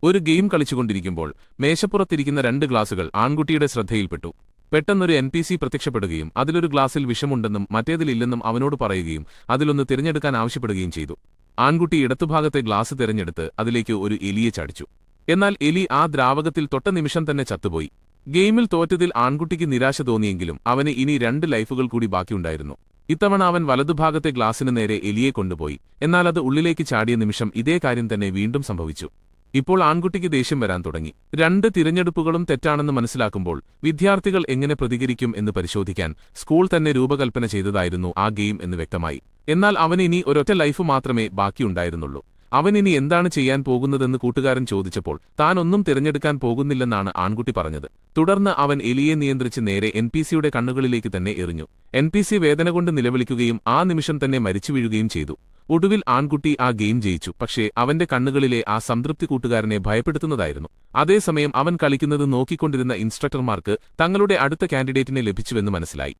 ഒരു ഗെയിം കളിച്ചുകൊണ്ടിരിക്കുമ്പോൾ മേശപ്പുറത്തിരിക്കുന്ന 2 ഗ്ലാസുകൾ ആൺകുട്ടിയുടെ ശ്രദ്ധയിൽപ്പെട്ടു. പെട്ടെന്നൊരു NPC പ്രത്യക്ഷപ്പെടുകയും അതിലൊരു ഗ്ലാസിൽ വിഷമുണ്ടെന്നും മറ്റേതിലില്ലെന്നും അവനോട് പറയുകയും അതിലൊന്ന് തിരഞ്ഞെടുക്കാൻ ആവശ്യപ്പെടുകയും ചെയ്തു. ആൺകുട്ടി ഇടത്തുഭാഗത്തെ ഗ്ലാസ് തിരഞ്ഞെടുത്ത് അതിലേക്ക് ഒരു എലിയെ ചാടിച്ചു. എന്നാൽ എലി ആ ദ്രാവകത്തിൽ തൊട്ട നിമിഷം തന്നെ ചത്തുപോയി. ഗെയിമിൽ തോറ്റതിൽ ആൺകുട്ടിക്ക് നിരാശ തോന്നിയെങ്കിലും അവന് ഇനി 2 ലൈഫുകൾ കൂടി ബാക്കിയുണ്ടായിരുന്നു. ഇത്തവണ അവൻ വലതുഭാഗത്തെ ഗ്ലാസിന് നേരെ എലിയെ കൊണ്ടുപോയി. എന്നാൽ അത് ഉള്ളിലേക്ക് ചാടിയ നിമിഷം ഇതേ കാര്യം തന്നെ വീണ്ടും സംഭവിച്ചു. ഇപ്പോൾ ആൺകുട്ടിക്ക് ദേഷ്യം വരാൻ തുടങ്ങി. 2 തിരഞ്ഞെടുപ്പുകളും തെറ്റാണെന്ന് മനസ്സിലാക്കുമ്പോൾ വിദ്യാർത്ഥികൾ എങ്ങനെ പ്രതികരിക്കും എന്ന് പരിശോധിക്കാൻ സ്കൂൾ തന്നെ രൂപകൽപ്പന ചെയ്തതായിരുന്നു ആ ഗെയിം എന്ന് വ്യക്തമായി. എന്നാൽ അവനിനി ഒരൊറ്റ ലൈഫ് മാത്രമേ ബാക്കിയുണ്ടായിരുന്നുള്ളൂ. അവനിനി എന്താണ് ചെയ്യാൻ പോകുന്നതെന്ന് കൂട്ടുകാരൻ ചോദിച്ചപ്പോൾ താൻ ഒന്നും തിരഞ്ഞെടുക്കാൻ പോകുന്നില്ലെന്നാണ് ആൺകുട്ടി പറഞ്ഞത്. തുടർന്ന് അവൻ എലിയെ നിയന്ത്രിച്ച് നേരെ NPCയുടെ കണ്ണുകളിലേക്ക് തന്നെ എറിഞ്ഞു. NPC വേദന കൊണ്ട് നിലവിളിക്കുകയും ആ നിമിഷം തന്നെ മരിച്ചു വീഴുകയും ചെയ്തു. ഒടുവിൽ ആൺകുട്ടി ആ ഗെയിം ജയിച്ചു. പക്ഷേ അവന്റെ കണ്ണുകളിലെ ആ സംതൃപ്തി കൂട്ടുകാരനെ ഭയപ്പെടുത്തുന്നതായിരുന്നു. അതേസമയം അവൻ കളിക്കുന്നത് നോക്കിക്കൊണ്ടിരുന്ന ഇൻസ്ട്രക്ടർമാർക്ക് തങ്ങളുടെ അടുത്ത കാൻഡിഡേറ്റിനെ ലഭിച്ചുവെന്ന് മനസ്സിലായി.